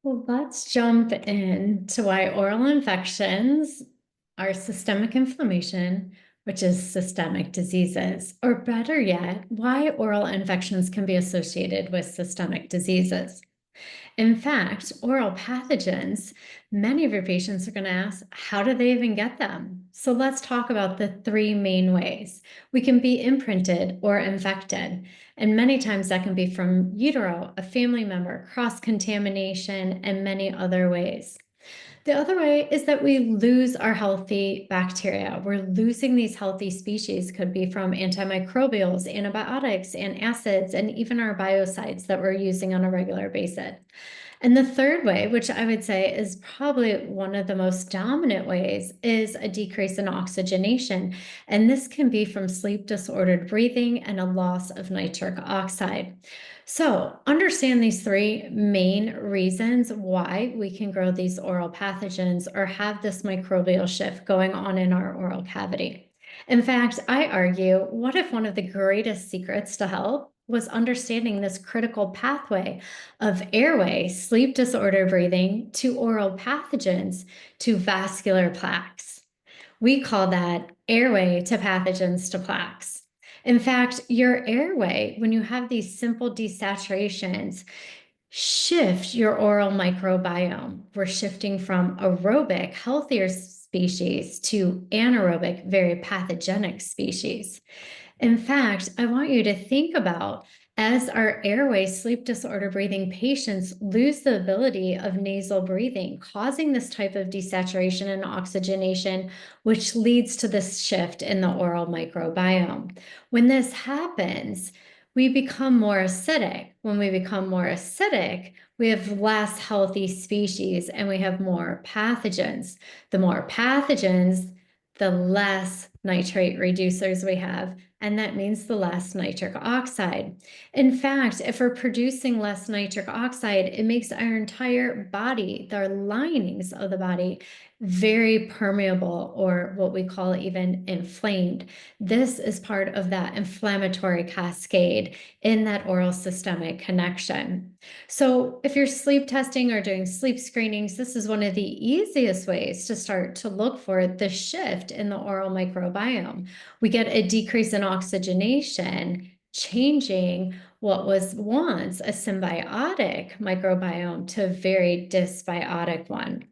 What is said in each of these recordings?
Well, let's jump into why oral infections are systemic inflammation, which is systemic diseases, or better yet, why oral infections can be associated with systemic diseases. In fact, oral pathogens, many of your patients are going to ask, how do they even get them? So let's talk about the three main ways. We can be imprinted or infected, and many times that can be from utero, a family member, cross-contamination, and many other ways. The other way is that we lose our healthy bacteria. We're losing these healthy species, could be from antimicrobials, antibiotics, and acids, and even our biocides that we're using on a regular basis. And the third way, which I would say is probably one of the most dominant ways, is a decrease in oxygenation. And this can be from sleep disordered breathing and a loss of nitric oxide. So, understand these three main reasons why we can grow these oral pathogens or have this microbial shift going on in our oral cavity. In fact, I argue, what if one of the greatest secrets to health was understanding this critical pathway of airway, sleep disorder breathing, to oral pathogens, to vascular plaques? We call that airway to pathogens to plaques. In fact, your airway, when you have these simple desaturations, shift your oral microbiome. We're shifting from aerobic, healthier species to anaerobic, very pathogenic species. In fact, I want you to think about as our airway sleep disorder breathing patients lose the ability of nasal breathing, causing this type of desaturation and oxygenation, which leads to this shift in the oral microbiome. When this happens, we become more acidic. When we become more acidic, we have less healthy species and we have more pathogens. The more pathogens, the less nitrate reducers we have, and that means the less nitric oxide. In fact, if we're producing less nitric oxide, it makes our entire body, the linings of the body, very permeable, or what we call even inflamed. This is part of that inflammatory cascade in that oral systemic connection. So if you're sleep testing or doing sleep screenings, this is one of the easiest ways to start to look for the shift in the oral microbiome. We get a decrease in oxygenation, changing what was once a symbiotic microbiome to a very dysbiotic one.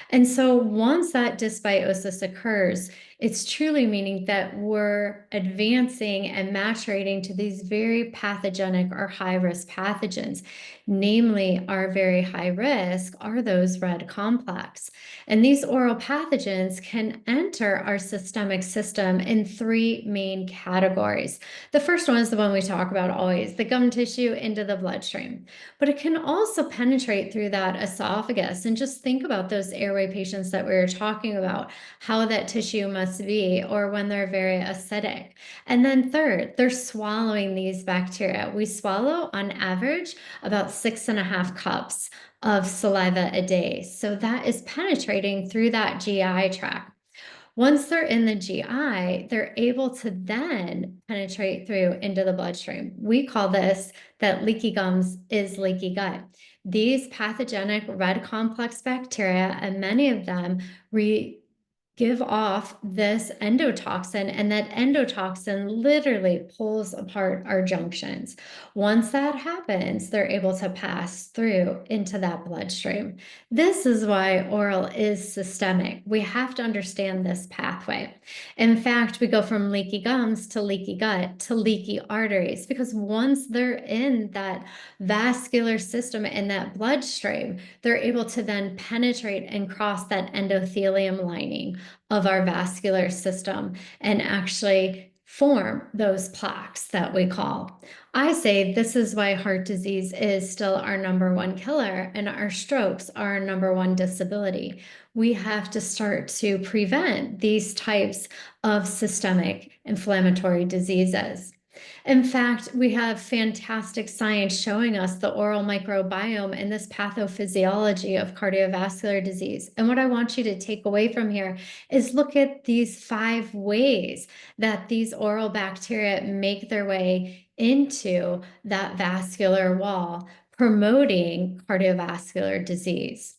And so once that dysbiosis occurs, it's truly meaning that we're advancing and maturating to these very pathogenic or high-risk pathogens. Namely, our very high risk are those red complex. And these oral pathogens can enter our systemic system in three main categories. The first one is the one we talk about always, the gum tissue into the bloodstream. But it can also penetrate through that esophagus. And just think about those airway patients that we were talking about, how that tissue must be, or when they're very acidic. And then third, they're swallowing these bacteria. We swallow on average about 6.5 cups of saliva a day. So that is penetrating through that GI tract. Once they're in the GI, they're able to then penetrate through into the bloodstream. We call this that leaky gums is leaky gut. These pathogenic red complex bacteria, and many of them give off this endotoxin, and that endotoxin literally pulls apart our junctions. Once that happens, they're able to pass through into that bloodstream. This is why oral is systemic. We have to understand this pathway. In fact, we go from leaky gums to leaky gut to leaky arteries, because once they're in that vascular system in that bloodstream, they're able to then penetrate and cross that endothelium lining of our vascular system and actually form those plaques that we call. I say this is why heart disease is still our #1 killer and our strokes are our #1 disability. We have to start to prevent these types of systemic inflammatory diseases. In fact, we have fantastic science showing us the oral microbiome and this pathophysiology of cardiovascular disease. And what I want you to take away from here is look at these 5 ways that these oral bacteria make their way into that vascular wall, promoting cardiovascular disease.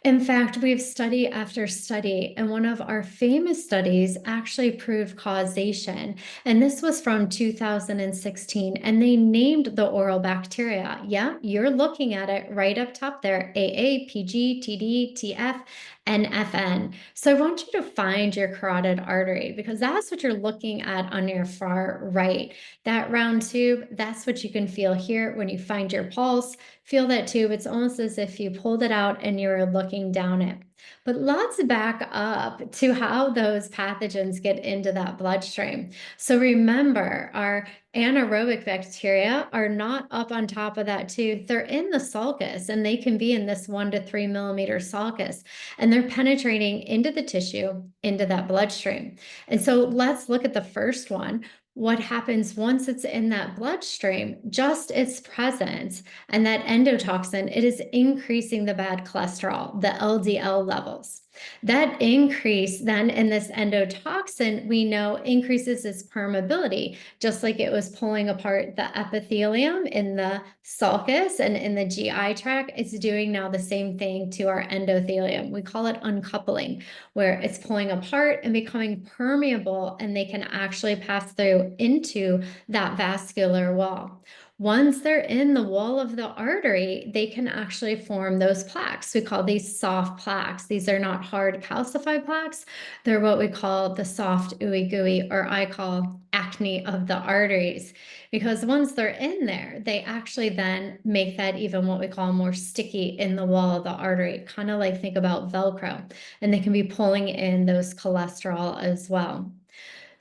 In fact, we have study after study, and one of our famous studies actually proved causation. And this was from 2016, and they named the oral bacteria. Yeah, you're looking at it right up top there, AA, PG, TD, TF, and FN. So I want you to find your carotid artery because that's what you're looking at on your far right. That round tube, that's what you can feel here when you find your pulse. Feel that tube. It's almost as if you pulled it out and you're looking down it. But let's back up to how those pathogens get into that bloodstream. So remember, our anaerobic bacteria are not up on top of that tube. They're in the sulcus, and they can be in this 1 to 3 millimeter sulcus, and they're penetrating into the tissue, into that bloodstream. And so let's look at the first one. What happens once it's in that bloodstream, just its presence and that endotoxin, it is increasing the bad cholesterol, the LDL levels. That increase then in this endotoxin, we know increases its permeability, just like it was pulling apart the epithelium in the sulcus and in the GI tract. It's doing now the same thing to our endothelium. We call it uncoupling, where it's pulling apart and becoming permeable, and they can actually pass through into that vascular wall. Once they're in the wall of the artery, they can actually form those plaques. We call these soft plaques. These are not hard calcified plaques. They're what we call the soft ooey gooey, or I call acne of the arteries, because once they're in there, they actually then make that even what we call more sticky in the wall of the artery, kind of like think about Velcro, and they can be pulling in those cholesterol as well.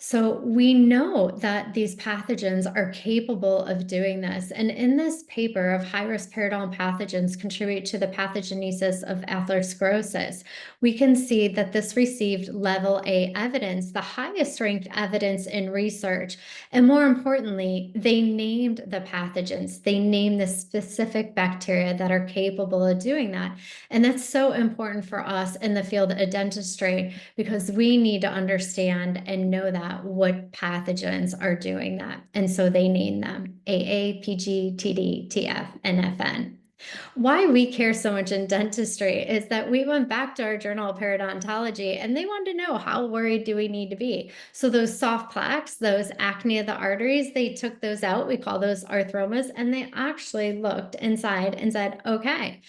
So we know that these pathogens are capable of doing this. And in this paper of high-risk periodontal pathogens contribute to the pathogenesis of atherosclerosis, we can see that this received level A evidence, the highest ranked evidence in research. And more importantly, they named the pathogens. They named the specific bacteria that are capable of doing that. And that's so important for us in the field of dentistry because we need to understand and know that what pathogens are doing that. And so they name them AA, PG, TD, TF, and FN. Why we care so much in dentistry is that we went back to our Journal of Periodontology and they wanted to know, how worried do we need to be? So those soft plaques, those acne of the arteries, they took those out. We call those arthromas, and they actually looked inside and said, okay,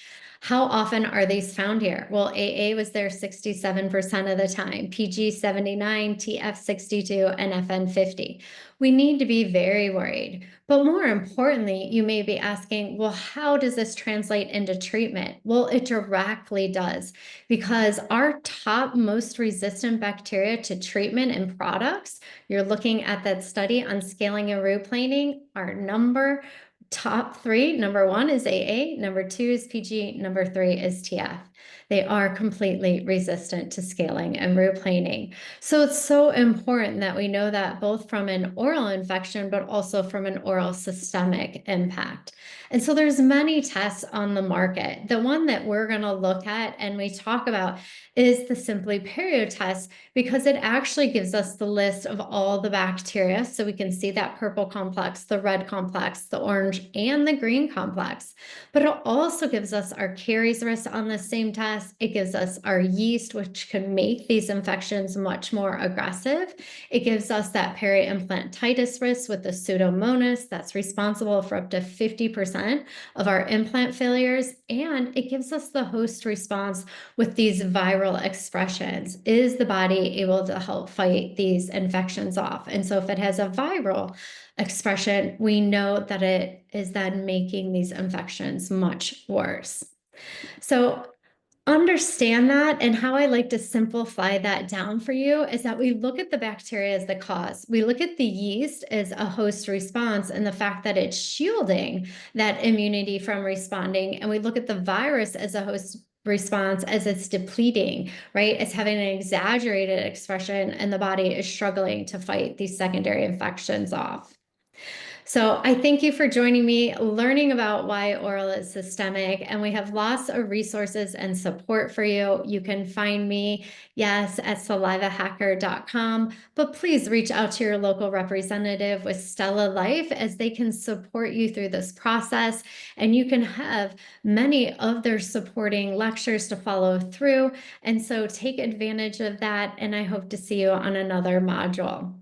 how often are these found here? Well, AA was there 67% of the time, PG 79, TF 62, and FN 50. We need to be very worried. But more importantly, you may be asking, well, how does this translate into treatment? Well, it directly does, because our top most resistant bacteria to treatment and products, you're looking at that study on scaling and root planing, our top three, number one is AA, number two is PG, number three is TF. They are completely resistant to scaling and root planing. So it's so important that we know that both from an oral infection, but also from an oral systemic impact. And so there's many tests on the market. The one that we're going to look at and we talk about is the Simply Perio test, because it actually gives us the list of all the bacteria. So we can see that purple complex, the red complex, the orange, and the green complex. But it also gives us our caries risk on the same test. It gives us our yeast, which can make these infections much more aggressive. It gives us that peri-implantitis risk with the Pseudomonas that's responsible for up to 50% of our implant failures. And it gives us the host response with these viral expressions. Is the body able to help fight these infections off? And so if it has a viral expression, we know that it is then making these infections much worse. So understand that, and how I like to simplify that down for you is that we look at the bacteria as the cause. We look at the yeast as a host response and the fact that it's shielding that immunity from responding. And we look at the virus as a host response as it's depleting, right? It's having an exaggerated expression and the body is struggling to fight these secondary infections off. So I thank you for joining me, learning about why oral is systemic, and we have lots of resources and support for you. You can find me, yes, at salivahacker.com, but please reach out to your local representative with Stella Life as they can support you through this process, and you can have many of their supporting lectures to follow through. And so take advantage of that, and I hope to see you on another module.